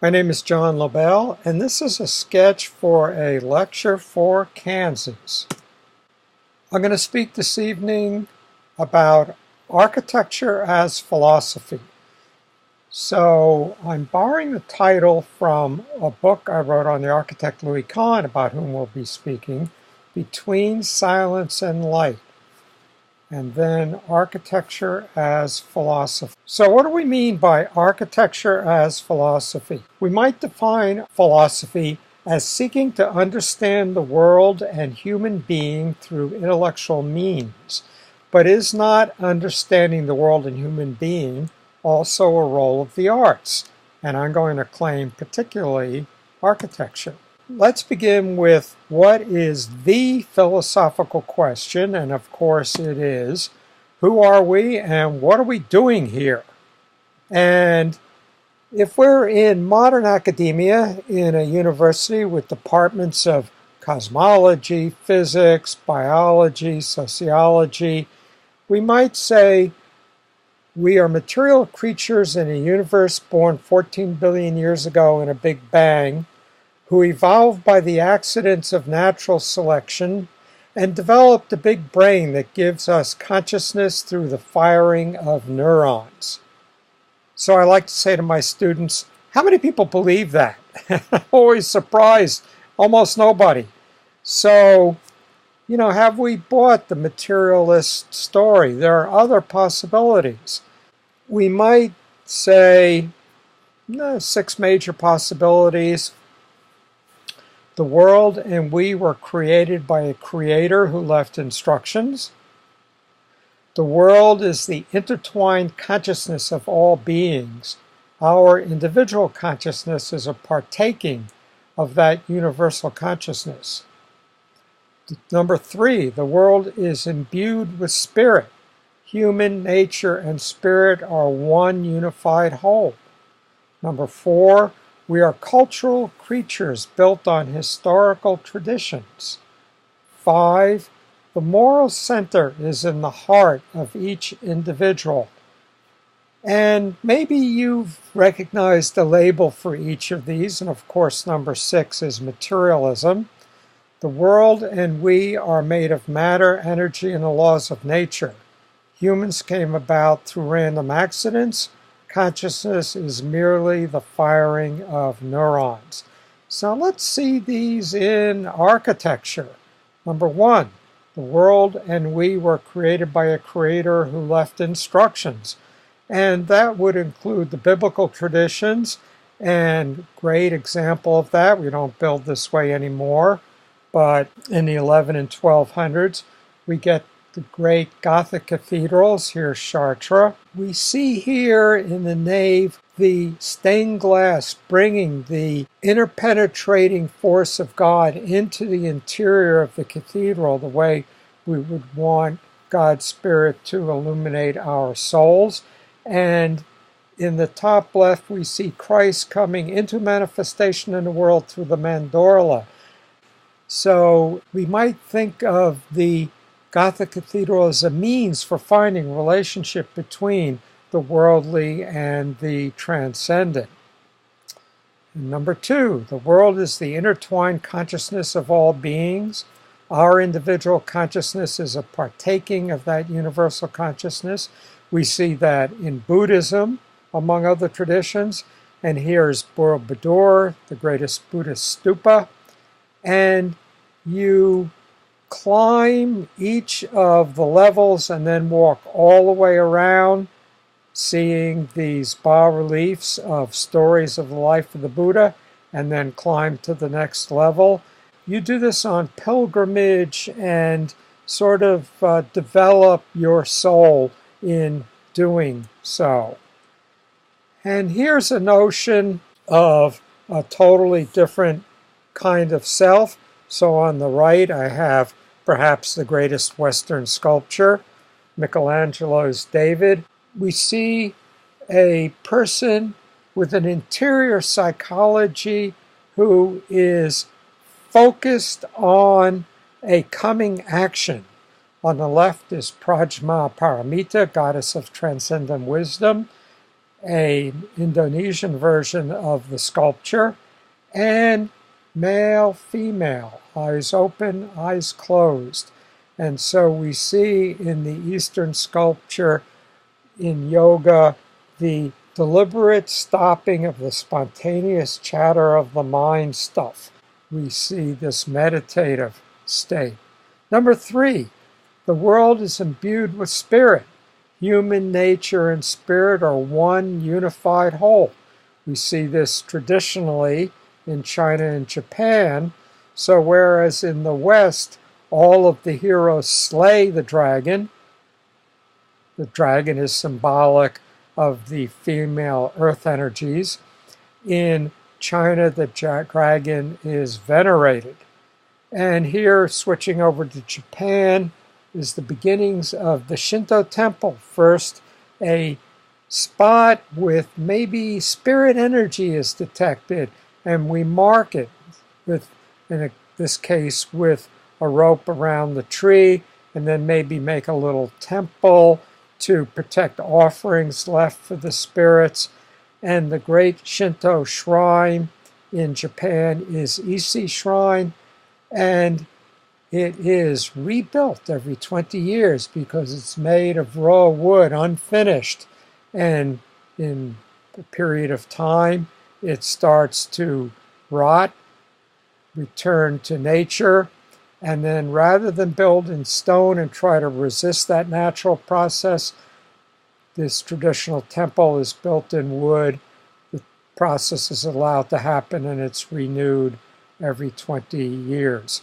My name is John LaBelle, and this is a sketch for a lecture for Kansas. I'm going to speak this evening about architecture as philosophy. So I'm borrowing the title from a book I wrote on the architect Louis Kahn, about whom we'll be speaking, Between Silence and Light, and then architecture as philosophy. So what do we mean by architecture as philosophy? We might define philosophy as seeking to understand the world and human being through intellectual means. But is not understanding the world and human being also a role of the arts? And I'm going to claim particularly architecture. Let's begin with what is the philosophical question, and of course it is, who are we and what are we doing here? And if we're in modern academia, in a university with departments of cosmology, physics, biology, sociology, we might say we are material creatures in a universe born 14 billion years ago in a Big Bang, who evolved by the accidents of natural selection and developed a big brain that gives us consciousness through the firing of neurons. So I like to say to my students, how many people believe that? I'm always surprised, almost nobody. So, have we bought the materialist story? There are other possibilities. We might say 6 major possibilities. The world and we were created by a creator who left instructions. The world is the intertwined consciousness of all beings. Our individual consciousness is a partaking of that universal consciousness. Number 3, the world is imbued with spirit. Human nature and spirit are one unified whole. Number 4, we are cultural creatures built on historical traditions. 5, the moral center is in the heart of each individual. And maybe you've recognized a label for each of these, and of course number 6 is materialism. The world and we are made of matter, energy, and the laws of nature. Humans came about through random accidents. Consciousness is merely the firing of neurons. So let's see these in architecture. Number 1, the world and we were created by a creator who left instructions. And that would include the biblical traditions, and great example of that, we don't build this way anymore, but in the 11 and 1200s, we get the great Gothic cathedrals, here's Chartres. We see here in the nave the stained glass bringing the interpenetrating force of God into the interior of the cathedral, the way we would want God's Spirit to illuminate our souls. And in the top left, we see Christ coming into manifestation in the world through the mandorla. So we might think of the Gothic cathedral as a means for finding relationship between the worldly and the transcendent. And number 2, the world is the intertwined consciousness of all beings. Our individual consciousness is a partaking of that universal consciousness. We see that in Buddhism, among other traditions. And here's Borobudur, the greatest Buddhist stupa. And you climb each of the levels and then walk all the way around, seeing these bas-reliefs of stories of the life of the Buddha, and then climb to the next level. You do this on pilgrimage and sort of develop your soul in doing so. And here's a notion of a totally different kind of self. So on the right, I have perhaps the greatest Western sculpture, Michelangelo's David. We see a person with an interior psychology who is focused on a coming action. On the left is Prajna Paramita, goddess of transcendent wisdom, an Indonesian version of the sculpture, and male, female, eyes open, eyes closed. And so we see in the Eastern sculpture, in yoga, the deliberate stopping of the spontaneous chatter of the mind stuff. We see this meditative state. Number 3, the world is imbued with spirit. Human nature and spirit are one unified whole. We see this traditionally in China and Japan. So whereas in the West, all of the heroes slay the dragon is symbolic of the female earth energies. In China, the dragon is venerated. And here, switching over to Japan, is the beginnings of the Shinto temple. First, a spot with maybe spirit energy is detected, and we mark it with, in this case, with a rope around the tree, and then maybe make a little temple to protect offerings left for the spirits. And the great Shinto shrine in Japan is Ise Shrine, and it is rebuilt every 20 years because it's made of raw wood, unfinished. And in a period of time, it starts to rot, return to nature, and then rather than build in stone and try to resist that natural process, this traditional temple is built in wood. The process is allowed to happen, and it's renewed every 20 years.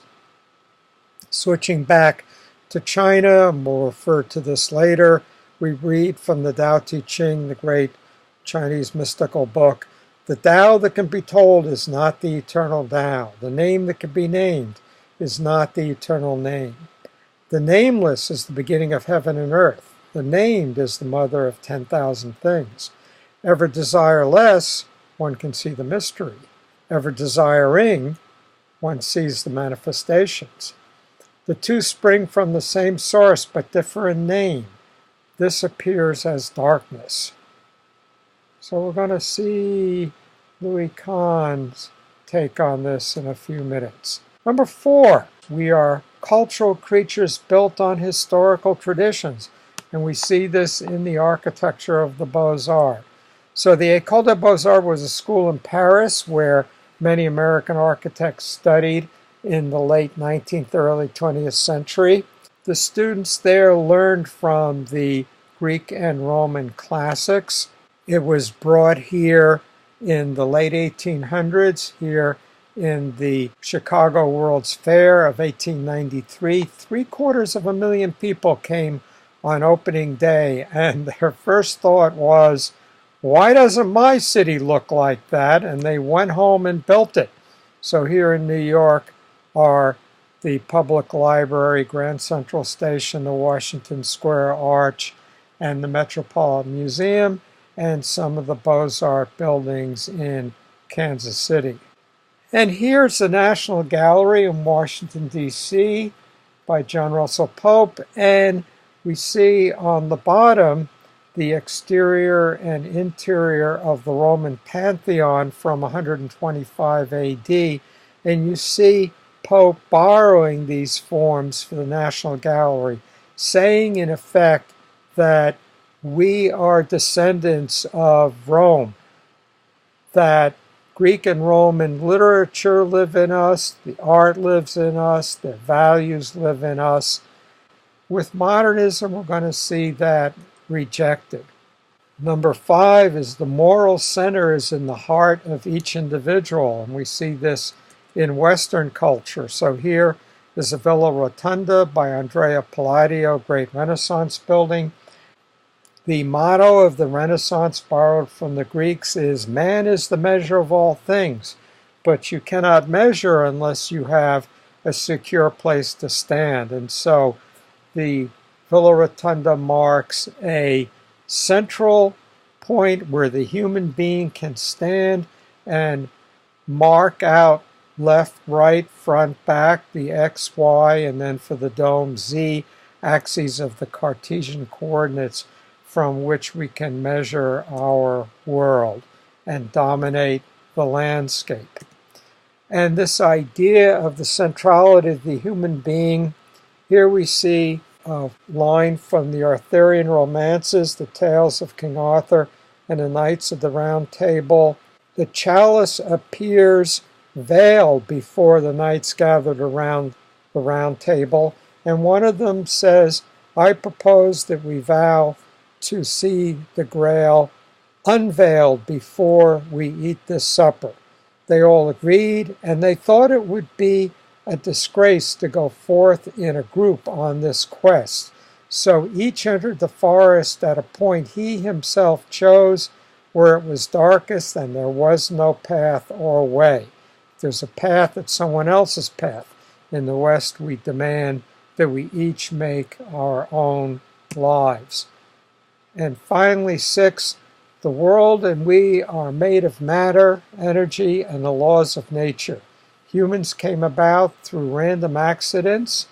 Switching back to China, and we'll refer to this later, we read from the Tao Te Ching, the great Chinese mystical book, the Tao that can be told is not the eternal Tao. The name that can be named is not the eternal name. The nameless is the beginning of heaven and earth. The named is the mother of 10,000 things. Ever desire less, one can see the mystery. Ever desiring, one sees the manifestations. The two spring from the same source but differ in name. This appears as darkness. So we're going to see Louis Kahn's take on this in a few minutes. Number 4, we are cultural creatures built on historical traditions, and we see this in the architecture of the Beaux-Arts. So the École des Beaux-Arts was a school in Paris where many American architects studied in the late 19th, early 20th century. The students there learned from the Greek and Roman classics. It was brought here in the late 1800s, here in the Chicago World's Fair of 1893. 750,000 people came on opening day, and their first thought was, why doesn't my city look like that? And they went home and built it. So here in New York are the Public Library, Grand Central Station, the Washington Square Arch, and the Metropolitan Museum, and some of the Beaux-Arts buildings in Kansas City. And here's the National Gallery in Washington, D.C. by John Russell Pope, and we see on the bottom the exterior and interior of the Roman Pantheon from 125 A.D., and you see Pope borrowing these forms for the National Gallery, saying in effect that we are descendants of Rome, that Greek and Roman literature live in us, the art lives in us, the values live in us. With modernism, we're going to see that rejected. Number 5 is the moral center is in the heart of each individual, and we see this in Western culture. So here is the Villa Rotunda by Andrea Palladio, great Renaissance building. The motto of the Renaissance, borrowed from the Greeks, is man is the measure of all things, but you cannot measure unless you have a secure place to stand. And so the Villa Rotunda marks a central point where the human being can stand and mark out left, right, front, back, the X, Y, and then for the dome, Z axes of the Cartesian coordinates from which we can measure our world and dominate the landscape. And this idea of the centrality of the human being, here we see a line from the Arthurian romances, the tales of King Arthur and the Knights of the Round Table. The chalice appears veiled before the knights gathered around the round table, and one of them says, "I propose that we vow to see the Grail unveiled before we eat this supper." They all agreed, and they thought it would be a disgrace to go forth in a group on this quest. So each entered the forest at a point he himself chose, where it was darkest and there was no path or way. If there's a path, it's someone else's path. In the West, we demand that we each make our own lives. And finally, 6, the world and we are made of matter, energy, and the laws of nature. Humans came about through random accidents,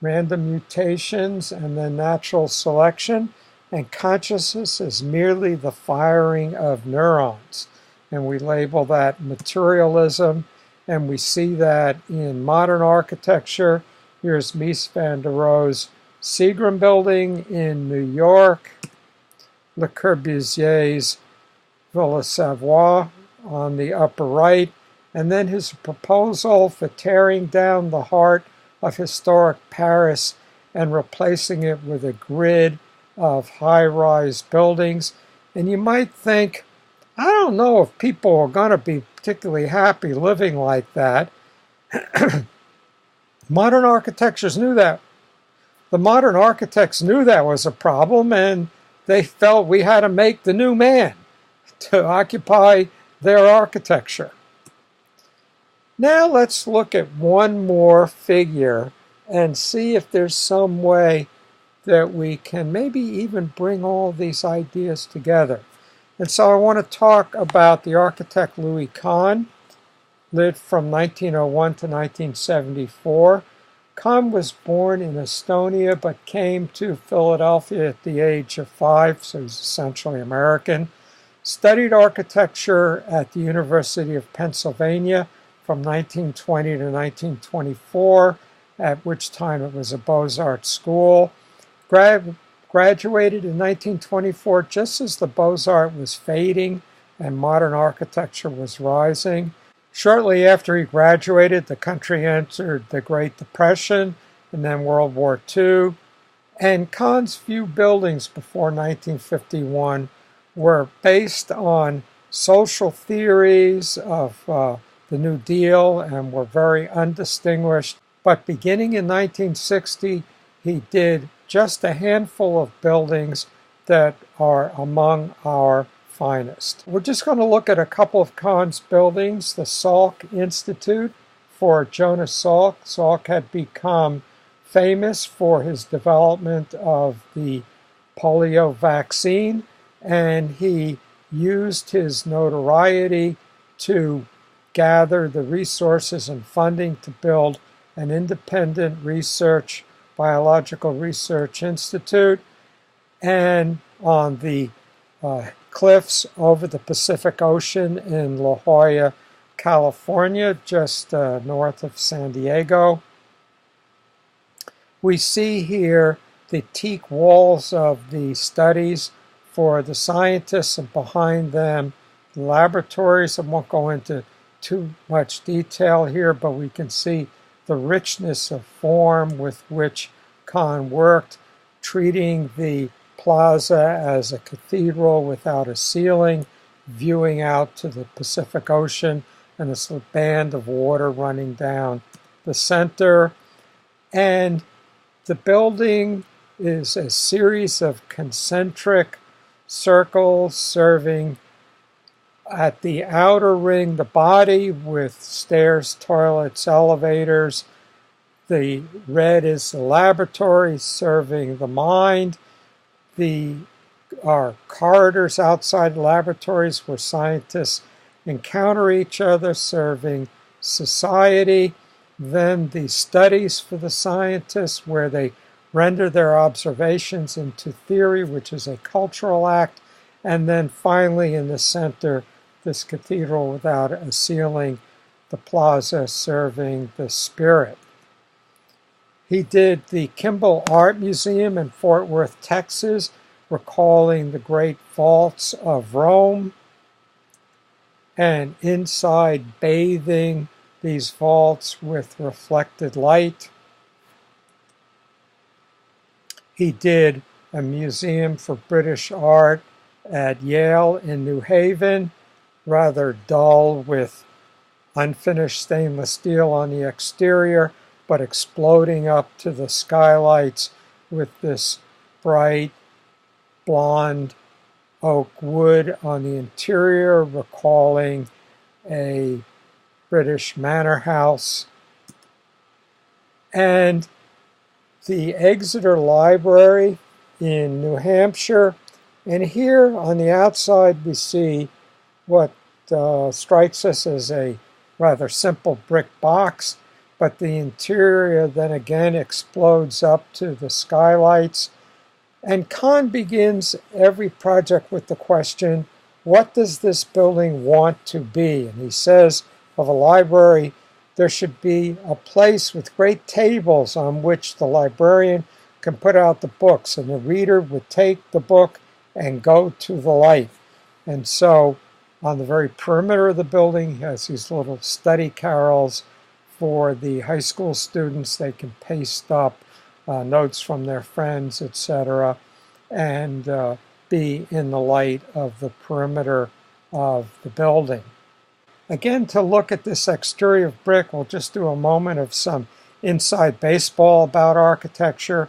random mutations, and then natural selection, and consciousness is merely the firing of neurons. And we label that materialism, and we see that in modern architecture. Here's Mies van der Rohe's Seagram building in New York, Le Corbusier's Villa Savoye on the upper right, and then his proposal for tearing down the heart of historic Paris and replacing it with a grid of high-rise buildings. And you might think, I don't know if people are going to be particularly happy living like that. Modern architects knew that. The modern architects knew that was a problem, and they felt we had to make the new man to occupy their architecture. Now let's look at one more figure and see if there's some way that we can maybe even bring all these ideas together. And so I want to talk about the architect Louis Kahn, lived from 1901 to 1974. Kahn was born in Estonia but came to Philadelphia at the age of 5, so he's essentially American. Studied architecture at the University of Pennsylvania from 1920 to 1924, at which time it was a Beaux-Arts school. Graduated in 1924 just as the Beaux-Arts was fading and modern architecture was rising. Shortly after he graduated, the country entered the Great Depression and then World War II. And Kahn's few buildings before 1951 were based on social theories of the New Deal and were very undistinguished. But beginning in 1960, he did just a handful of buildings that are among our finest. We're just going to look at a couple of Kahn's buildings. The Salk Institute for Jonas Salk. Salk had become famous for his development of the polio vaccine, and he used his notoriety to gather the resources and funding to build an independent biological research institute. And on the cliffs over the Pacific Ocean in La Jolla, California, just north of San Diego, we see here the teak walls of the studies for the scientists, and behind them the laboratories. I won't go into too much detail here, but we can see the richness of form with which Kahn worked, treating the plaza as a cathedral without a ceiling, viewing out to the Pacific Ocean and this band of water running down the center. And the building is a series of concentric circles serving at the outer ring, the body with stairs, toilets, elevators. The red is the laboratory serving the mind. There are corridors outside laboratories where scientists encounter each other, serving society. Then the studies for the scientists, where they render their observations into theory, which is a cultural act, and then finally in the center, this cathedral without a ceiling, the plaza serving the spirit. He did the Kimball Art Museum in Fort Worth, Texas, recalling the great vaults of Rome, and inside bathing these vaults with reflected light. He did a museum for British art at Yale in New Haven, rather dull with unfinished stainless steel on the exterior, but exploding up to the skylights with this bright blonde oak wood on the interior, recalling a British manor house. And the Exeter Library in New Hampshire. And here on the outside we see what strikes us as a rather simple brick box, but the interior then again explodes up to the skylights. And Kahn begins every project with the question, what does this building want to be? And he says of a library, there should be a place with great tables on which the librarian can put out the books, and the reader would take the book and go to the light. And so on the very perimeter of the building, he has these little study carrels for the high school students. They can paste up notes from their friends, etc., and be in the light of the perimeter of the building. Again, to look at this exterior of brick, we'll just do a moment of some inside baseball about architecture.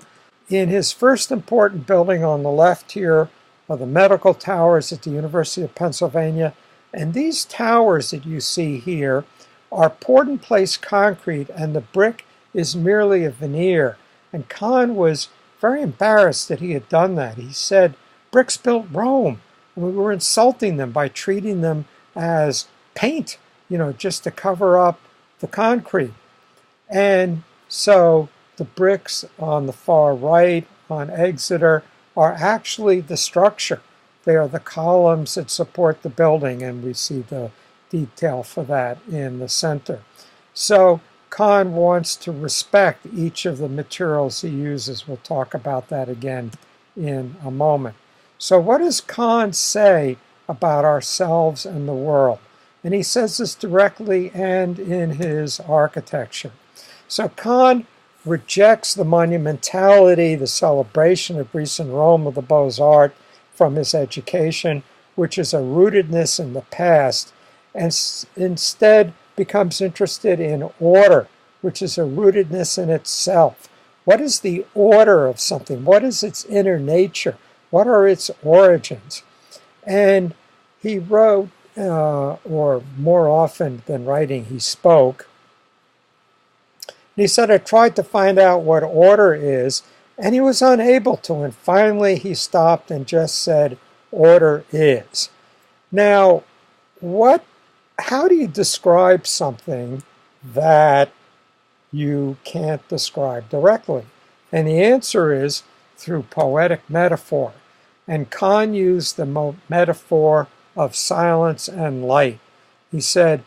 In his first important building on the left here are the medical towers at the University of Pennsylvania. And these towers that you see here are poured-in-place concrete, and the brick is merely a veneer. And Kahn was very embarrassed that he had done that. He said, bricks built Rome, and we were insulting them by treating them as paint, just to cover up the concrete. And so the bricks on the far right on Exeter are actually the structure. They are the columns that support the building, and we see the detail for that in the center. So Kahn wants to respect each of the materials he uses. We'll talk about that again in a moment. So what does Kahn say about ourselves and the world? And he says this directly and in his architecture. So Kahn rejects the monumentality, the celebration of Greece and Rome of the Beaux-Arts from his education, which is a rootedness in the past, and instead becomes interested in order, which is a rootedness in itself. What is the order of something? What is its inner nature? What are its origins? And he wrote, or more often than writing, he spoke. And he said, I tried to find out what order is, and he was unable to. And finally, he stopped and just said, order is. Now, how do you describe something that you can't describe directly? And the answer is through poetic metaphor. And Kahn used the metaphor of silence and light. He said,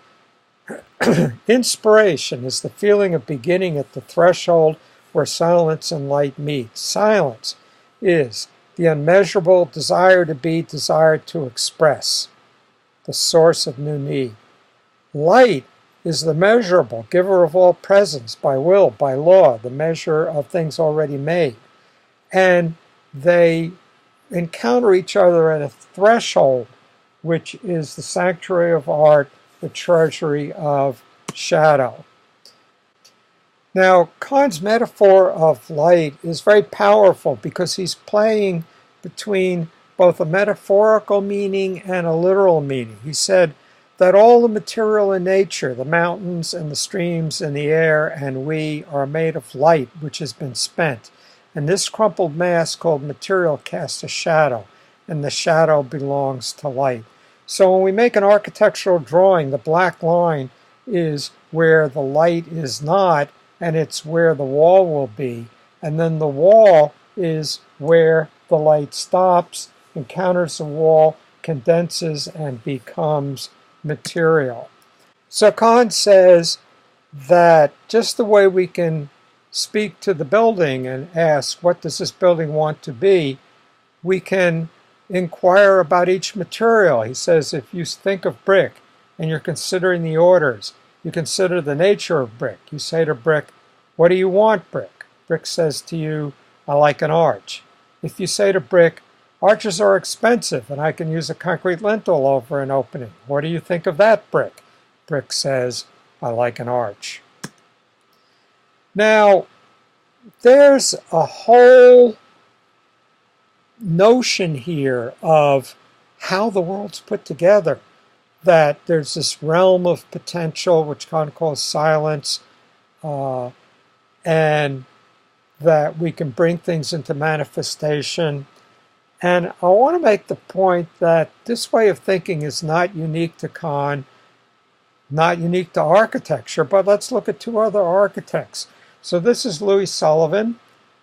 inspiration is the feeling of beginning at the threshold where silence and light meet. Silence is the unmeasurable desire to be, desire to express, the source of new need. Light is the measurable, giver of all presence, by will, by law, the measure of things already made. And they encounter each other at a threshold, which is the sanctuary of art, the treasury of shadow. Now, Kahn's metaphor of light is very powerful because he's playing between both a metaphorical meaning and a literal meaning. He said that all the material in nature, the mountains and the streams and the air and we, are made of light which has been spent. And this crumpled mass called material casts a shadow, and the shadow belongs to light. So when we make an architectural drawing, the black line is where the light is not, and it's where the wall will be. and then the wall is where the light stops, encounters the wall, condenses, and becomes material. So Kant says that just the way we can speak to the building and ask, what does this building want to be, we can inquire about each material. He says if you think of brick and you're considering the orders, you consider the nature of brick. You say to brick, what do you want, brick? Brick says to you, I like an arch. If you say to brick, arches are expensive and I can use a concrete lintel over an opening, what do you think of that, brick? Brick says, I like an arch. Now, there's a whole notion here of how the world's put together, that there's this realm of potential, which Kant calls silence, and that we can bring things into manifestation. And I want to make the point that this way of thinking is not unique to Kant, not unique to architecture, but let's look at two other architects. So this is Louis Sullivan,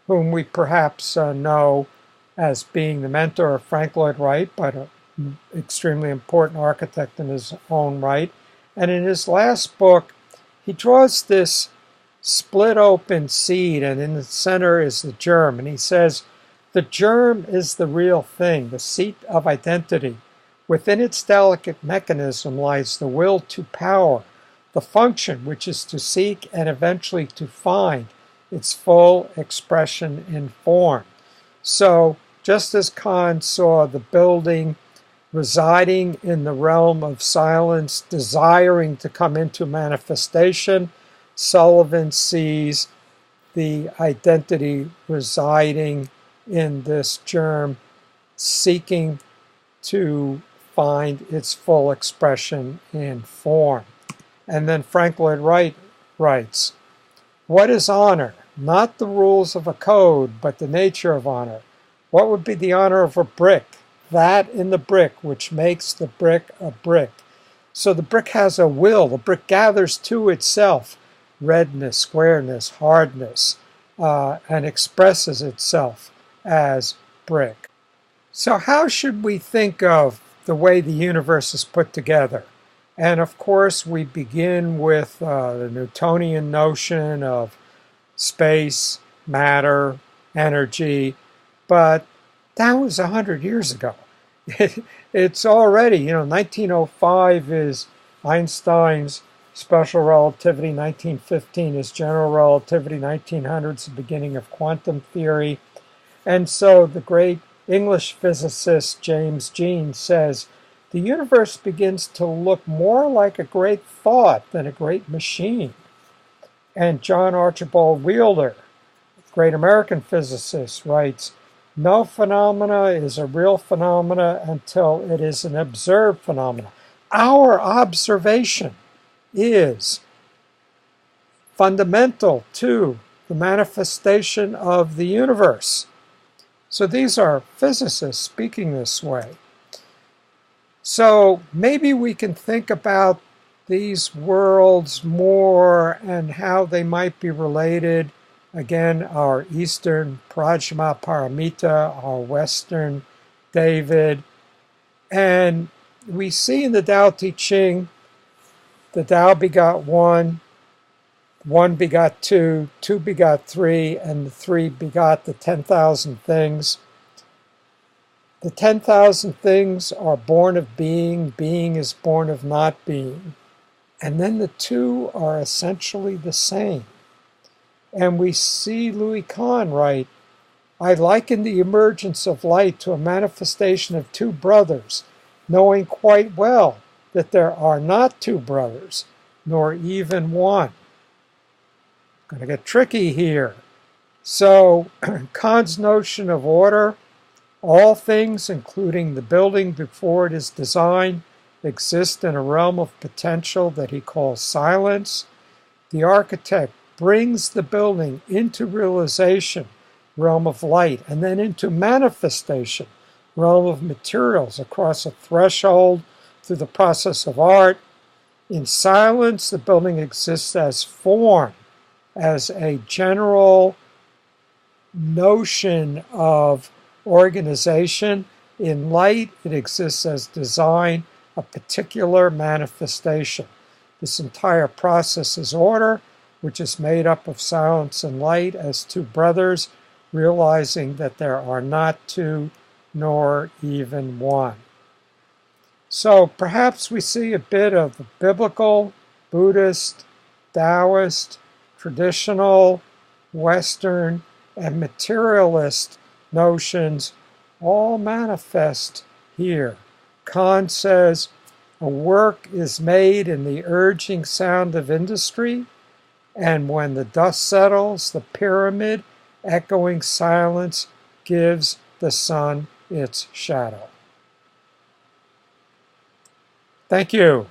whom we perhaps know as being the mentor of Frank Lloyd Wright, but an extremely important architect in his own right. And in his last book, he draws this split open seed, and in the center is the germ. And he says, the germ is the real thing, the seat of identity. Within its delicate mechanism lies the will to power, the function which is to seek and eventually to find its full expression in form. So just as Kant saw the building residing in the realm of silence, desiring to come into manifestation, Sullivan sees the identity residing in this germ, seeking to find its full expression in form. And then Frank Lloyd Wright writes, what is honor? Not the rules of a code, but the nature of honor. What would be the honor of a brick? That in the brick which makes the brick a brick. So the brick has a will. The brick gathers to itself redness, squareness, hardness, and expresses itself as brick. So how should we think of the way the universe is put together? And of course, we begin with the Newtonian notion of space, matter, energy, but that was 100 years ago. It's already, 1905 is Einstein's special relativity, 1915 is general relativity, 1900 is the beginning of quantum theory. And so the great English physicist James Jeans says, the universe begins to look more like a great thought than a great machine. And John Archibald Wheeler, great American physicist, writes, no phenomena is a real phenomena until it is an observed phenomena. Our observation is fundamental to the manifestation of the universe. So these are physicists speaking this way. So maybe we can think about these worlds more and how they might be related. Again, our Eastern Prajna Paramita, our Western David. And we see in the Tao Te Ching, the Tao begot one, one begot two, two begot three, and the three begot the 10,000 things. The 10,000 things are born of being, being is born of not being. And then the two are essentially the same. And we see Louis Kahn write, I liken the emergence of light to a manifestation of two brothers, knowing quite well that there are not two brothers, nor even one. Going to get tricky here. So Kahn's notion of order, all things, including the building before it is designed, exist in a realm of potential that he calls silence. The architect brings the building into realization, realm of light, and then into manifestation, realm of materials, across a threshold through the process of art. In silence, the building exists as form, as a general notion of organization. In light, it exists as design, a particular manifestation. This entire process is order, which is made up of silence and light as two brothers, realizing that there are not two nor even one. So perhaps we see a bit of the biblical, Buddhist, Taoist, traditional, Western, and materialist notions all manifest here. Kant says, a work is made in the urging sound of industry, and when the dust settles, the pyramid, echoing silence, gives the sun its shadow. Thank you.